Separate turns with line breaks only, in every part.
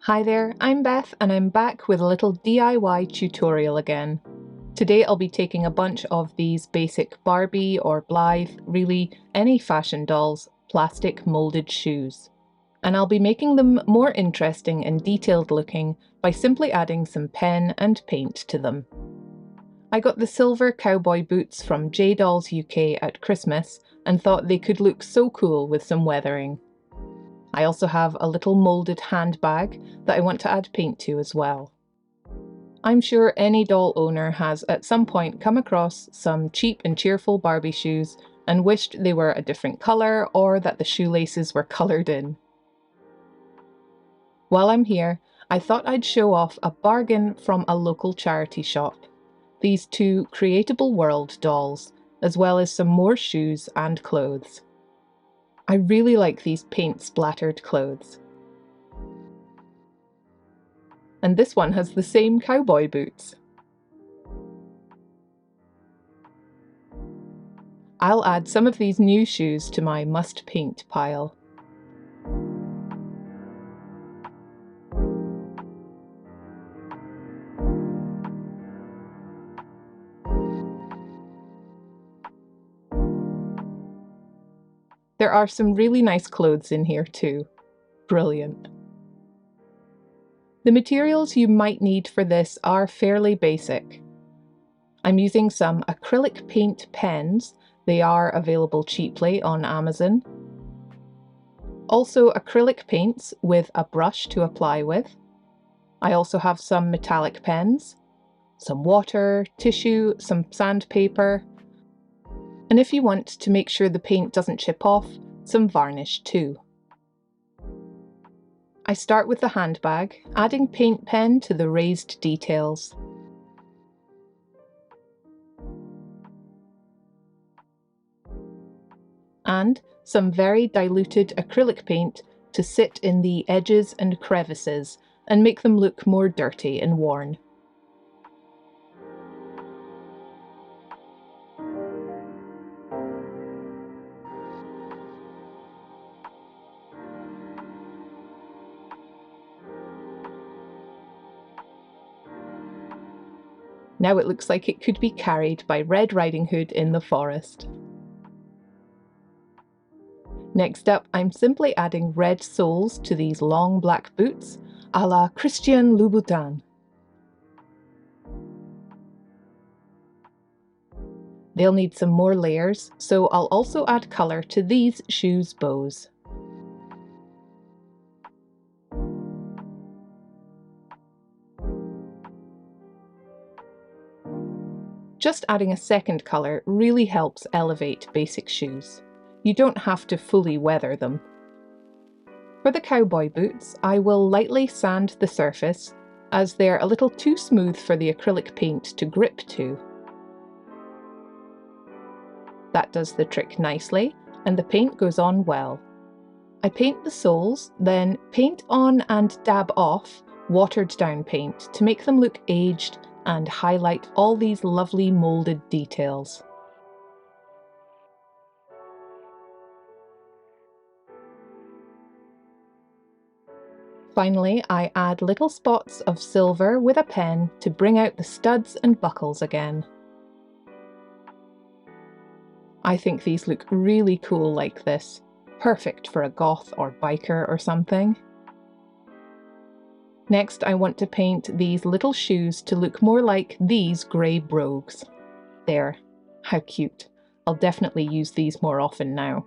Hi there, I'm Beth and I'm back with a little DIY tutorial again. Today I'll be taking a bunch of these basic Barbie or Blythe, really any fashion dolls, plastic moulded shoes. And I'll be making them more interesting and detailed looking by simply adding some pen and paint to them. I got the silver cowboy boots from J Dolls UK at Christmas and thought they could look so cool with some weathering. I also have a little moulded handbag that I want to add paint to as well. I'm sure any doll owner has at some point come across some cheap and cheerful Barbie shoes and wished they were a different colour or that the shoelaces were coloured in. While I'm here, I thought I'd show off a bargain from a local charity shop. These two Creatable World dolls, as well as some more shoes and clothes. I really like these paint-splattered clothes. And this one has the same cowboy boots. I'll add some of these new shoes to my must-paint pile. There are some really nice clothes in here too. Brilliant. The materials you might need for this are fairly basic. I'm using some acrylic paint pens. They are available cheaply on Amazon. Also acrylic paints with a brush to apply with. I also have some metallic pens, some water, tissue, some sandpaper, and if you want to make sure the paint doesn't chip off, some varnish too. I start with the handbag, adding paint pen to the raised details. And some very diluted acrylic paint to sit in the edges and crevices and make them look more dirty and worn. Now it looks like it could be carried by Red Riding Hood in the forest. Next up, I'm simply adding red soles to these long black boots, a la Christian Louboutin. They'll need some more layers, so I'll also add colour to these shoes' bows. Just adding a second colour really helps elevate basic shoes. You don't have to fully weather them. For the cowboy boots, I will lightly sand the surface, as they're a little too smooth for the acrylic paint to grip to. That does the trick nicely, and the paint goes on well. I paint the soles, then paint on and dab off watered down paint to make them look aged and highlight all these lovely moulded details. Finally, I add little spots of silver with a pen to bring out the studs and buckles again. I think these look really cool like this, perfect for a goth or biker or something. Next, I want to paint these little shoes to look more like these grey brogues. There, how cute. I'll definitely use these more often now.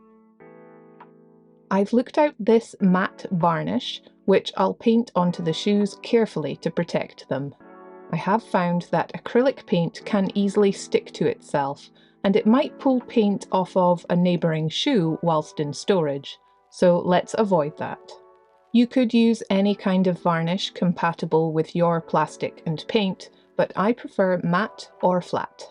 I've looked out this matte varnish, which I'll paint onto the shoes carefully to protect them. I have found that acrylic paint can easily stick to itself, and it might pull paint off of a neighbouring shoe whilst in storage, so let's avoid that. You could use any kind of varnish compatible with your plastic and paint, but I prefer matte or flat.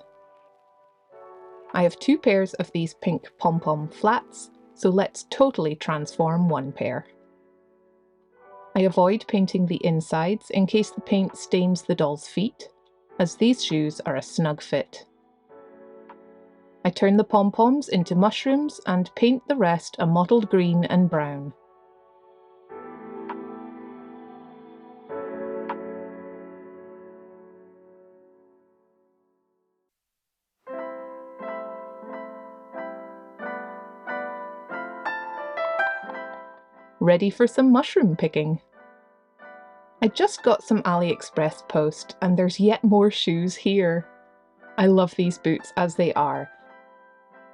I have two pairs of these pink pom-pom flats, so let's totally transform one pair. I avoid painting the insides in case the paint stains the doll's feet, as these shoes are a snug fit. I turn the pom-poms into mushrooms and paint the rest a mottled green and brown. ready for some mushroom picking. I just got some AliExpress post and there's yet more shoes here. I love these boots as they are,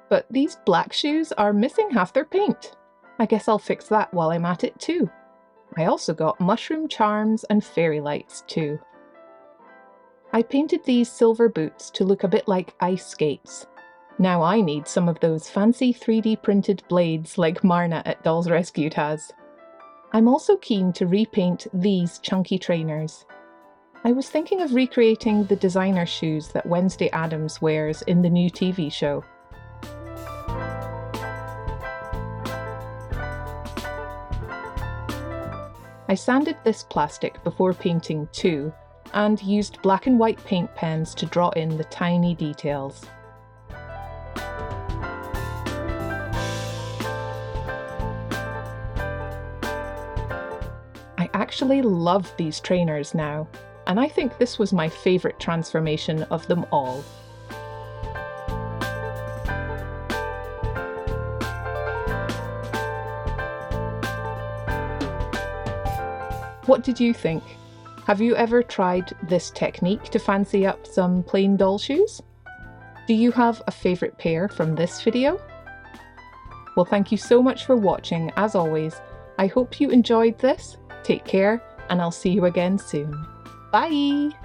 but these black shoes are missing half their paint. I guess I'll fix that while I'm at it too. I also got mushroom charms and fairy lights too. I painted these silver boots to look a bit like ice skates. Now I need some of those fancy 3D printed blades like Marna at Dolls Rescued has. I'm also keen to repaint these chunky trainers. I was thinking of recreating the designer shoes that Wednesday Addams wears in the new TV show. I sanded this plastic before painting too, and used black and white paint pens to draw in the tiny details. I actually love these trainers now, and I think this was my favourite transformation of them all. What did you think? Have you ever tried this technique to fancy up some plain doll shoes? Do you have a favourite pair from this video? Well, thank you so much for watching, as always. I hope you enjoyed this. Take care, and I'll see you again soon. Bye!